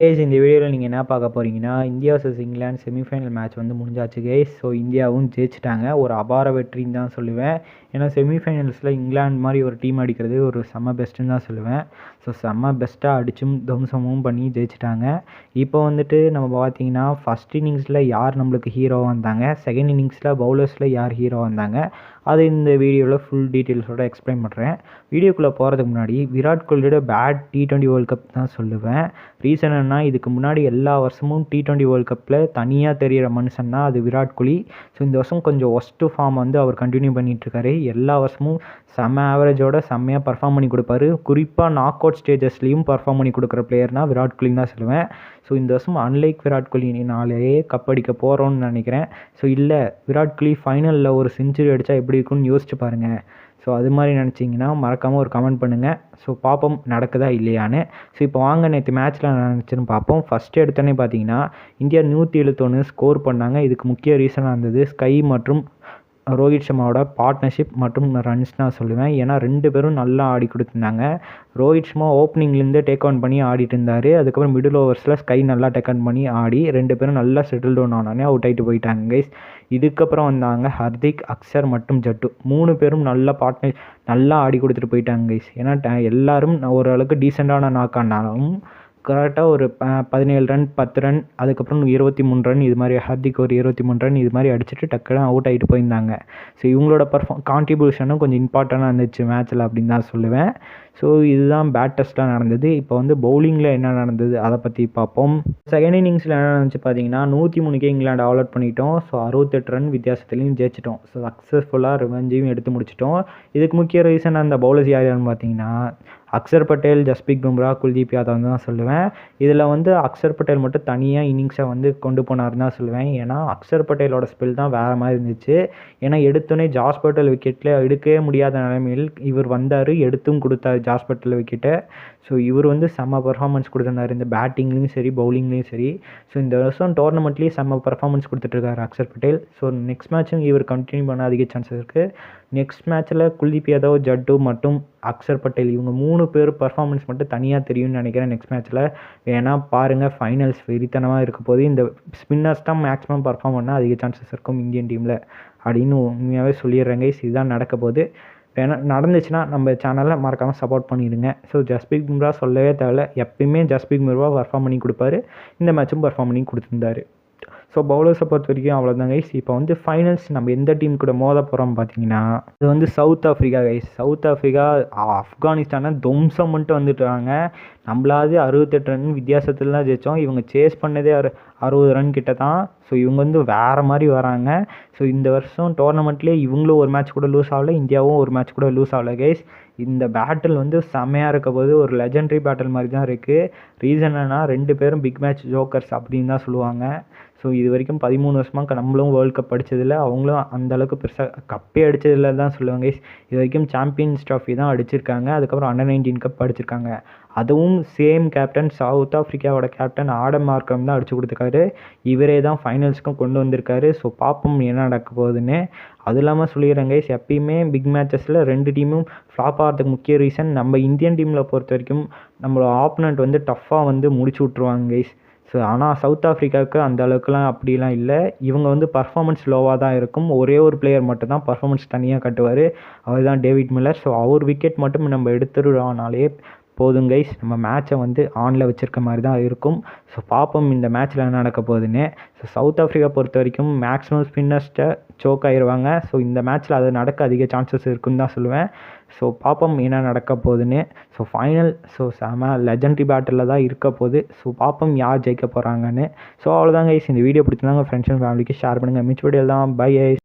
Guys இந்த வீடியோவில் நீங்கள் என்ன பார்க்க போகிறீங்கன்னா India vs England semi-final match வந்து முடிஞ்சாச்சு கைஸ். ஸோ இந்தியாவும் ஜெயிச்சிட்டாங்க. ஒரு அபார வெற்றின்னு தான் சொல்லுவேன். ஏன்னா செமிஃபைனல்ஸில் இங்கிலாந்து மாதிரி ஒரு டீம் அடிக்கிறது ஒரு செம்ம பெஸ்ட்டுன்னு தான் சொல்லுவேன். ஸோ செம்ம பெஸ்ட்டாக அடிச்சும் தம்சமும் பண்ணி ஜெயிச்சிட்டாங்க. இப்போ வந்துட்டு நம்ம பார்த்தீங்கன்னா ஃபஸ்ட் இன்னிங்ஸில் யார் நம்மளுக்கு ஹீரோவாக வந்தாங்க, செகண்ட் இன்னிங்ஸில் பவுலர்ஸில் யார் ஹீரோ வந்தாங்க, அது இந்த வீடியோவில் ஃபுல் டீட்டெயில்ஸோடு எக்ஸ்பிளைன் பண்ணுறேன். வீடியோக்குள்ளே போகிறதுக்கு முன்னாடி விராட் கோலியோட பேட் T20 வேர்ல்ட் கப் தான் சொல்லுவேன். ரீசன் என்ன, இதுக்கு முன்னாடி எல்லா வருஷமும் T20 வேர்ல்ட் கப்பில் தனியாக தெரிகிற மனுஷன்னா அது விராட் கோலி. ஸோ இந்த வருஷம் கொஞ்சம் ஒஸ்ட்டு ஃபார்ம் வந்து அவர் கண்டினியூ பண்ணிகிட்ருக்காரு. எல்லா வருஷமும் செம்ம ஆவரேஜோட செம்மையாக பர்ஃபார்ம் பண்ணி கொடுப்பாரு. குறிப்பாக நாக் அவுட் ஸ்டேஜஸ்லேயும் பர்ஃபார்ம் பண்ணி கொடுக்குற பிளேயர்னால் விராட் கோலின்னு தான் சொல்லுவேன். ஸோ இந்த வருஷம் அன்லைக் விராட் கோலினாலேயே கப் அடிக்க போகிறோன்னு நினைக்கிறேன். ஸோ இல்லை, விராட் கோலி ஃபைனலில் ஒரு செஞ்சுரி அடித்தா எப்படி இருக்குன்னு யோசிச்சு பாருங்கள். ஸோ அது மாதிரி நினச்சிங்கன்னா மறக்காமல் ஒரு கமெண்ட் பண்ணுங்கள். ஸோ பார்ப்போம் நடக்குதா இல்லையான்னு. ஸோ இப்போ வாங்க நேற்று மேட்ச்சில் நினச்சின்னு பார்ப்போம். ஃபஸ்ட்டு எடுத்தோன்னே பார்த்தீங்கன்னா இந்தியா 171 ஸ்கோர் பண்ணாங்க. இதுக்கு முக்கிய ரீசனாக இருந்தது ஸ்கை மற்றும் ரோஹித் சர்மாவோட பார்ட்னர்ஷிப் மற்றும் ரன்ஸ் தான் சொல்லுவேன். ஏன்னா 2 பேரும் நல்லா ஆடி கொடுத்துருந்தாங்க. ரோஹித் சர்மா ஓப்பனிங்லேருந்து டேக் ஆன் பண்ணி ஆடிட்டு இருந்தார். அதுக்கப்புறம் மிடில் ஓவர்ஸில் ஸ்கை நல்லா டேக் ஆன் பண்ணி ஆடி 2 பேரும் நல்லா செட்டில் டவுன் ஆனானே அவுட் ஆகிட்டு போயிட்டாங்க கைஸ். இதுக்கப்புறம் வந்தாங்க ஹர்திக், அக்சர் மற்றும் ஜட்டு. 3 பேரும் நல்லா ஆடி கொடுத்துட்டு போயிட்டாங்க கைஸ். ஏன்னா எல்லாரும் ஓரளவுக்கு டீசெண்டான நாக் ஆனாலும் கரெக்டாக ஒரு 17 ரன் 10 ரன் அதுக்கப்புறம் 23 ரன் இது மாதிரி ஹர்திக் ஒரு 23 ரன் இது மாதிரி அடிச்சுட்டு டக்குன்னு அவுட் ஆகிட்டு போயிருந்தாங்க. ஸோ இவங்களோட கான்ட்ரிபியூஷனும் கொஞ்சம் இம்பார்ட்டண்ட்டாக இருந்துச்சு மேட்ச்சில் அப்படின்னு தான் சொல்லுவேன். ஸோ இதுதான் பேட்டர்ஸ்லாம் நடந்தது. இப்போ வந்து பவுலிங்கில் என்ன நடந்தது அதை பற்றி பார்ப்போம். செகண்ட் இன்னிங்ஸில் என்ன நடந்துச்சு பார்த்தீங்கன்னா 103க்கே இங்கிலாந்து ஆல் அவுட் பண்ணிட்டோம். ஸோ 68 ரன் வித்தியாசத்துலையும் ஜெயிச்சிட்டோம். ஸோ சக்ஸஸ்ஃபுல்லாக ரிவெஞ்சையும் எடுத்து முடிச்சிட்டோம். இதுக்கு முக்கிய ரீசன் அந்த பவுலர்ஸ் யாருன்னு பார்த்தீங்கன்னா அக்சர் பட்டேல், ஜஸ்பிரித் பும்ரா, குல்தீப் யாதவ் தான் சொல்லுவேன். இதில் வந்து அக்சர் பட்டேல் மட்டும் தனியாக இன்னிங்ஸை வந்து கொண்டு போனார்னு தான் சொல்லுவேன். ஏன்னா அக்சர் பட்டேலோட ஸ்பெல் தான் வேறு மாதிரி இருந்துச்சு. ஏன்னா எடுத்தோடனே ஜாஸ் பட்டேல் விக்கெட்டில் எடுக்கவே முடியாத நிலைமையில் இவர் வந்தார், எடுத்தும் கொடுத்தாரு ஜாஸ் பட்டேல் விக்கெட்டை. ஸோ இவர் வந்து செம்ம பர்ஃபார்மன்ஸ் கொடுத்துருந்தார் இந்த பேட்டிங்லேயும் சரி பவுலிங்லேயும் சரி. ஸோ இந்த வருஷம் டோர்னமெண்ட்லேயும் செம்ம பர்ஃபார்மன்ஸ் கொடுத்துட்ருக்காரு அக்சர் பட்டேல். ஸோ நெக்ஸ்ட் மேட்சும் இவர் கண்டினியூ பண்ண அதிக சான்சஸ் இருக்குது. நெக்ஸ்ட் மேட்ச்சில் குல்தீப் யாதவ், ஜட்டு மற்றும் அக்சர் பட்டேல் இவங்க 3 பேர் பர்ஃபார்மன்ஸ் மட்டும் தனியாக தெரியும்னு நினைக்கிறேன் நெக்ஸ்ட் மேட்ச்சில். ஏன்னா பாருங்கள் ஃபைனல்ஸ் வெறித்தனமாக இருக்க போது இந்த ஸ்பின்னர்ஸ் தான் மேக்ஸிமம் பர்ஃபார்ம் பண்ணால் அதிக சான்சஸ் இருக்கும் இந்தியன் டீமில் அப்படின்னு உண்மையாகவே சொல்லிடுறேங்க. இதுதான் நடக்க போது. ஏன்னா நடந்துச்சுன்னா நம்ம சேனலில் மறக்காமல் சப்போர்ட் பண்ணிடுங்க. ஸோ ஜஸ்பிரித் பும்ரா சொல்லவே தேவையில்ல, எப்பயுமே ஜஸ்பிரித் பும்ரா பர்ஃபார்ம் பண்ணி கொடுப்பாரு. இந்த மேட்சும் பர்ஃபார்ம் பண்ணி கொடுத்துருந்தாரு. ஸோ பவுலர்ஸை பொறுத்த வரைக்கும் அவ்வளோதான் கைஸ். இப்போ வந்து ஃபைனல்ஸ் நம்ம எந்த டீம் கூட மோத போகிறோம் பார்த்தீங்கன்னா இது வந்து south Africa guys. South Africa ஆப்கானிஸ்தானை துவம்சம் மட்டும் வந்துட்டுறாங்க. நம்மளாவது 68 ரன் வித்தியாசத்தில் தான் ஜெயித்தோம். இவங்க சேஸ் பண்ணதே 60 ரன் கிட்ட தான். ஸோ இவங்க வந்து வேறு மாதிரி வராங்க. ஸோ இந்த வருஷம் டோர்னமெண்ட்லேயே இவங்களும் ஒரு மேட்ச் கூட லூஸ் ஆகலை, இந்தியாவும் ஒரு மேட்ச் கூட லூஸ் ஆகலை கைஸ். இந்த பேட்டில் வந்து செம்மையாக இருக்க போது ஒரு லெஜெண்டரி பேட்டில் மாதிரி தான் இருக்குது. ரீசன் என்னன்னா 2 பேரும் பிக் மேட்ச் ஜோக்கர்ஸ் அப்படின்னு தான் சொல்லுவாங்க. ஸோ இது வரைக்கும் 13 வருஷமாக நம்மளும் வேர்ல்டு கப் அடித்ததில்லை, அவங்களும் அந்தளவுக்கு பெருசாக கப்பே அடித்ததில்லை தான் சொல்லுவாங்க கைஸ். இது வரைக்கும் சாம்பியன்ஸ் ட்ராஃபி தான் அடிச்சிருக்காங்க, அதுக்கப்புறம் அண்டர் 19 கப் அடிச்சிருக்காங்க. அதுவும் சேம் கேப்டன் சவுத் ஆஃப்ரிக்காவோட கேப்டன் ஆடம் மார்க்ரம் தான் அடிச்சு கொடுத்துருக்காரு. இவரே தான் ஃபைனல்ஸ்க்கும் கொண்டு வந்திருக்காரு. ஸோ பார்ப்போம் என்ன நடக்க போகுதுன்னு. அது இல்லாமல் சொல்லிடுறேன் கைஸ், எப்பயுமே பிக் மேட்சஸில் 2 டீமும் ஃப்ளாப் ஆகிறதுக்கு முக்கிய ரீசன் நம்ம இந்தியன் டீமில் பொறுத்த வரைக்கும் நம்மளோட ஆப்போனண்ட் வந்து டஃப்பாக வந்து முடிச்சு விட்ருவாங்க கைஸ். ஸோ ஆனால் சவுத் ஆஃப்ரிக்காவுக்கு அந்த அளவுக்குலாம் அப்படிலாம் இல்லை. இவங்க வந்து பர்ஃபார்மன்ஸ் லோவாக தான் இருக்கும். ஒரே ஒரு பிளேயர் மட்டும் தான் பர்ஃபார்மன்ஸ் தனியாக கட்டுவார், அவர் தான் டேவிட் மில்லர். ஸோ அவர் விக்கெட் மட்டும் நம்ம எடுத்துடுறோம்னாலே போதும் கைஸ், நம்ம மேட்சை வந்து ஆனில் வச்சுருக்க மாதிரி தான் இருக்கும். ஸோ பார்ப்போம் இந்த மேட்ச்சில் என்ன நடக்க போகுதுன்னு. ஸோ சவுத் ஆஃப்ரிக்கா பொறுத்த வரைக்கும் மேக்ஸிமம் ஸ்பின்னர்ஸ்ட்டை சோக் ஆயிடுவாங்க. ஸோ இந்த மேட்ச்சில் அது நடக்க அதிக சான்சஸ் இருக்குன்னு தான் சொல்லுவேன். ஸோ பார்ப்போம் என்ன நடக்க போகுதுன்னு. ஸோ ஃபைனல் செம லெஜெண்டரி பேட்டில் தான் இருக்க போகுது. ஸோ பார்ப்போம் யார் ஜெயிக்க போகிறாங்கன்னு. ஸோ அவ்வளோதான் கைஸ். இந்த வீடியோ பிடிச்சிருந்தாங்க ஃப்ரெண்ட்ஸ் அண்ட் ஃபேமிலிக்கு ஷேர் பண்ணுங்கள். மிச்ச வீடியோ தான். Bye guys.